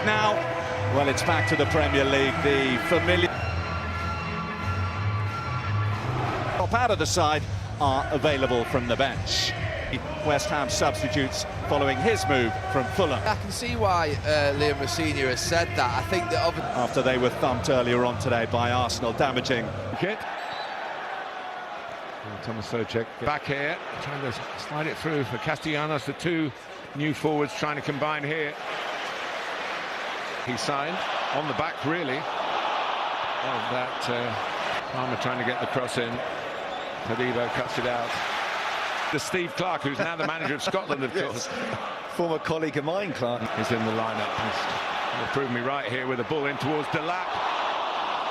now? Well, it's back to the Premier League, the familiar... Top out of the side are available from the bench. West Ham substitutes following his move from Fulham. I can see why Liam Rosenior has said that. I think that after they were thumped earlier on today by Arsenal, damaging. Thomas Souček back here, trying to slide it through for Castellanos. The two new forwards trying to combine here. He signed on the back, really, of that. Palmer trying to get the cross in. Todibo cuts it out. The Steve Clarke, who's now the manager of Scotland, of course. Former colleague of mine, Clarke. Is in the lineup. He'll prove me right here with a ball in towards Delap.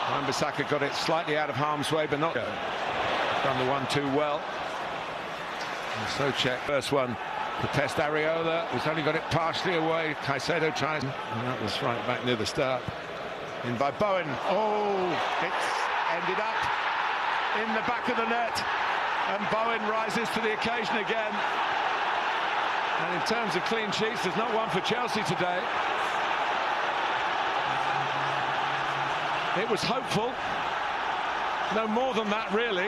Wan-Bissaka got it slightly out of harm's way, but not done the 1-2 well. And Souček, first one to test Areola, who's only got it partially away. Caicedo tries, and that was right back near the start. In by Bowen. Oh, it's ended up in the back of the net. And Bowen rises to the occasion again. And in terms of clean sheets, there's not one for Chelsea today. It was hopeful. No more than that, really.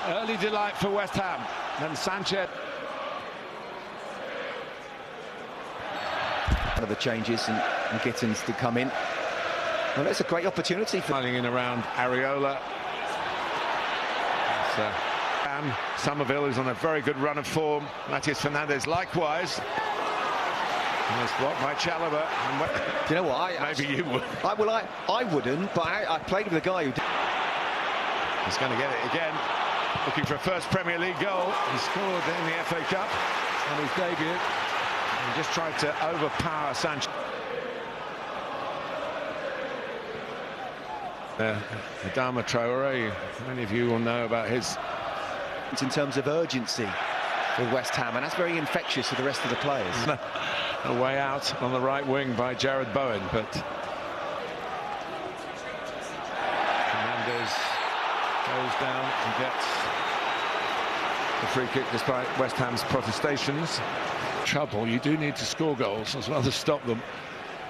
Early delight for West Ham. And Sanchez. One of the changes and Gittins to come in. Well, that's a great opportunity for... Running in around Areola. Somerville is on a very good run of form. Matheus Fernandes likewise. And it's blocked by Chalobah. Do you know what? Maybe you would. I wouldn't, but I played with a guy who... He's going to get it again. Looking for a first Premier League goal. He scored in the FA Cup on his debut. And just tried to overpower Sanchez. Adama Traore, many of you will know about his... In terms of urgency for West Ham, and that's very infectious for the rest of the players. A way out on the right wing by Jared Bowen, but... Fernandes goes down and gets the free kick despite West Ham's protestations. Trouble, you do need to score goals as well as stop them.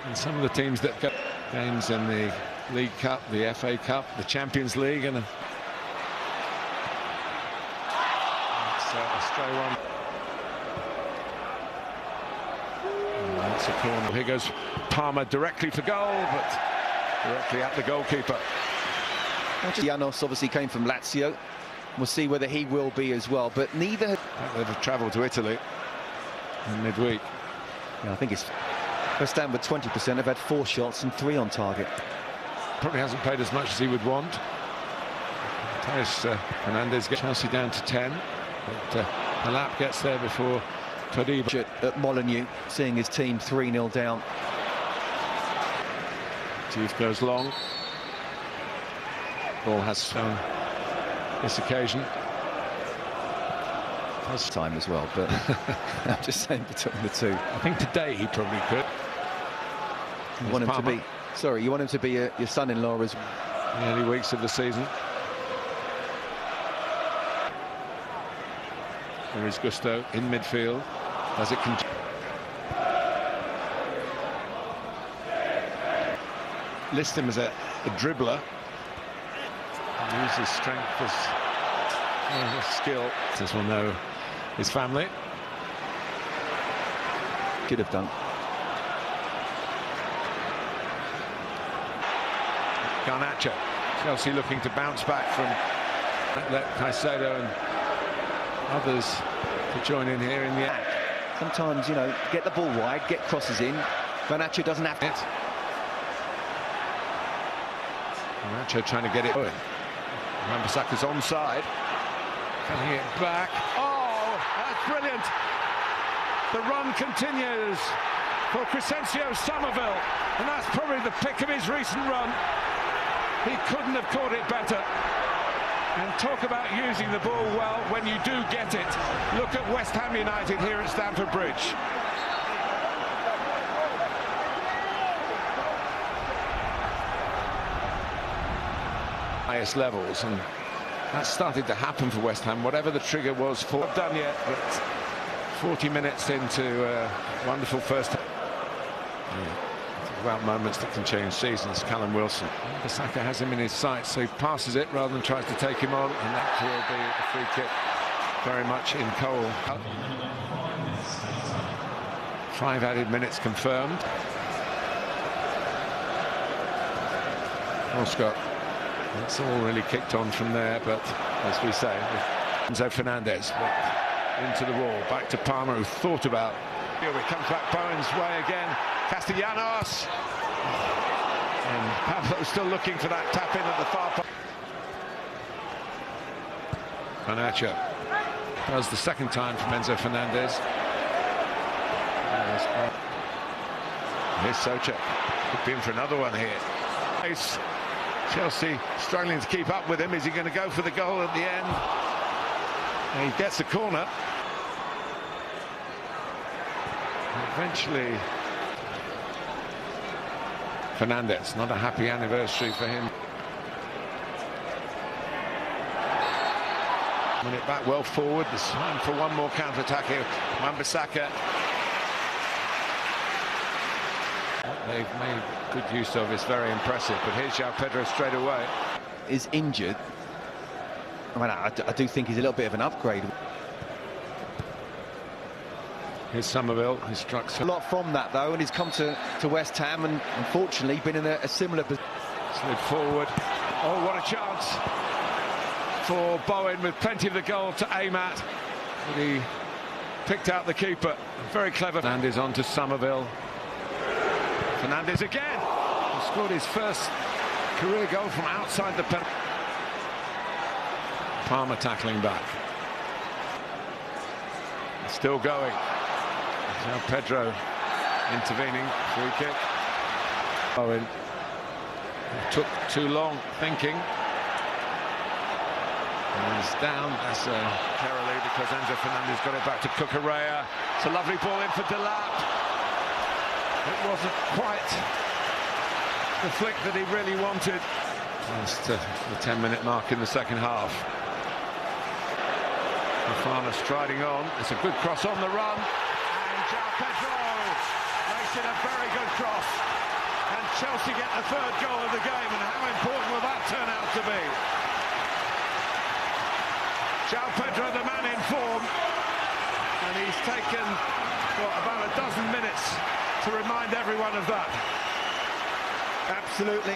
And some of the teams that get games in the League Cup, the FA Cup, the Champions League, and it's a stray one. And that's a corner. Here goes Palmer directly for goal, but directly at the goalkeeper. Janos obviously came from Lazio. We'll see whether he will be as well, but neither... They've travelled to Italy in midweek. Yeah, I think it's... West Ham with 20% have had 4 shots and 3 on target. Probably hasn't played as much as he would want. Fernandes gets Chelsea down to 10. But Delap gets there before Todibo. At Molineux, seeing his team 3-0 down. Diouf goes long. Ball has shown this occasion. Has time as well, but I'm just saying between the two. I think today he probably could. You want him to be... Sorry, you want him to be your son-in-law as... The early weeks of the season. There is Gusto in midfield. Does it continue? List him as a dribbler. Use his strength as a skill. This will know his family. Could have done. Garnacho. Chelsea looking to bounce back from let Caicedo and others to join in here in the act. Sometimes, you know, get the ball wide, get crosses in. Garnacho doesn't have it. Garnacho trying to get it going. Wan-Bissaka's onside. Cutting it back. Oh, that's brilliant. The run continues for Crescencio Somerville, and that's probably the pick of his recent run. He couldn't have caught it better. And talk about using the ball well when you do get it. Look at West Ham United here at Stamford Bridge. Highest levels, and that started to happen for West Ham, whatever the trigger was for. Not done yet, but 40 minutes into a wonderful first half. About moments that can change seasons. Callum Wilson. Bissaka has him in his sights, so he passes it rather than tries to take him on, and that will be a free kick very much in Cole. 5 added minutes confirmed. Scott. It's all really kicked on from there, but as we say, Enzo Fernandez into the wall, back to Palmer, who thought about. Here it comes back Bowen's way again. Castellanos. And Pablo still looking for that tap in at the far post. Garnacho does the second time from Enzo Fernandez. Here's Souček. Could be in for another one here. Chelsea struggling to keep up with him. Is he going to go for the goal at the end? And he gets the corner. Eventually, Fernandez, not a happy anniversary for him. Win it back well forward. There's time for one more counter-attack here. Wan-Bissaka. What they've made good use of is very impressive, but here's João Pedro straight away. Is injured. I mean, I do think he's a little bit of an upgrade. Here's Somerville, who struck A lot from that, though, and he's come to West Ham and unfortunately been in a similar position. Slid forward. Oh, what a chance for Bowen, with plenty of the goal to aim at. But he picked out the keeper. Very clever. Fernandez on to Somerville. Fernandez again. He scored his first career goal from outside the penalty. Palmer tackling back. Still going. Now Pedro intervening. Free kick. Bowen took too long thinking. And he's down. That's Kerala, because Enzo Fernandez got it back to Cucurella. It's a lovely ball in for Delap. It wasn't quite the flick that he really wanted. Just the 10-minute mark in the second half. Fofana striding on. It's a good cross on the run. And João Pedro makes it a very good cross. And Chelsea get the third goal of the game. And how important will that turn out to be? João Pedro, the man in form. And he's taken, what, about a dozen minutes to remind everyone of that. Absolutely.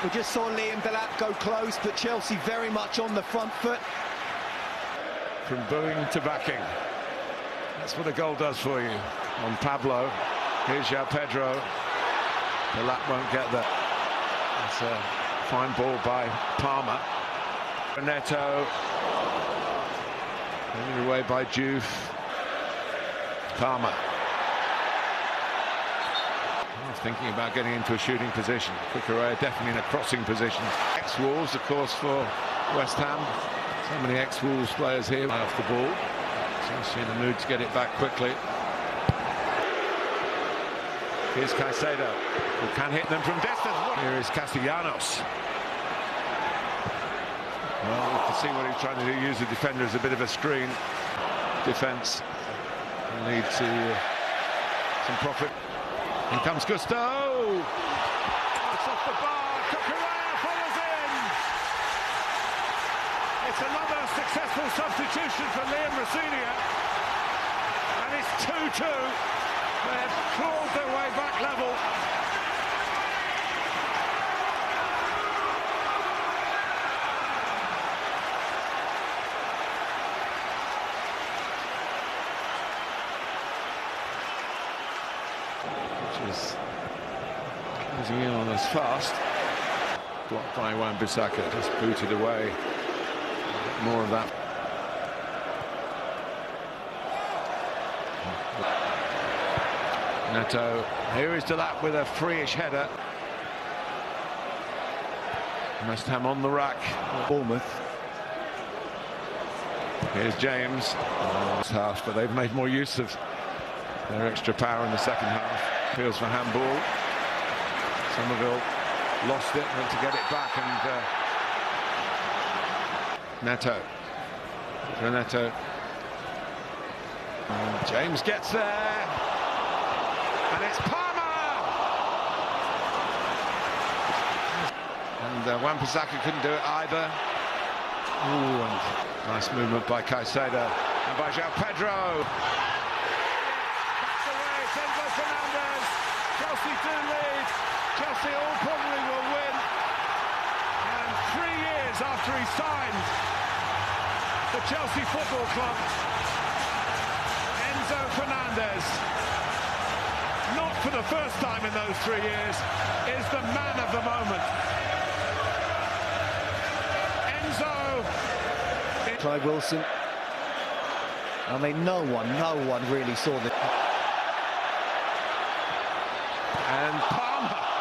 We just saw Liam Delap go close, but Chelsea very much on the front foot. From booing to backing. That's what a goal does for you. On Pablo. Here's João Pedro. Delap won't get that. It's a fine ball by Palmer. Neto. Taken away by Juve. Palmer. Thinking about getting into a shooting position. Cucurella definitely in a crossing position. Ex-Wolves, of course, for West Ham. So many ex-Wolves players here off the ball. Chelsea in the mood to get it back quickly. Here's Caicedo, who can hit them from distance. Here is Castellanos. Well, we can see what he's trying to do. Use the defender as a bit of a screen. Defence will lead to some profit. In comes Gusto. It's off the bar. Cucurella follows in. It's another successful substitution for Liam Rosenior. And it's 2-2. They've clawed their way back level. Is closing in on us fast. Blocked by Wan-Bissaka, just booted away. More of that. Neto. Here is Delap with a free-ish header. West Ham on the rack. Bournemouth. Here's James. Half, but they've made more use of their extra power in the second half. Appeals for handball. Somerville lost it, went to get it back, and Neto. Neto. James gets there, and it's Palmer! And Wan-Bissaka couldn't do it either. Ooh, and nice movement by Caicedo and by João Pedro. Backs away, it's Enzo Fernandez. Chelsea do lead. Chelsea all probably will win. And 3 years after he signed for Chelsea Football Club, Enzo Fernandez, not for the first time in those 3 years, is the man of the moment. Enzo. Clive Wilson. I mean, no one really saw that. And Palmer.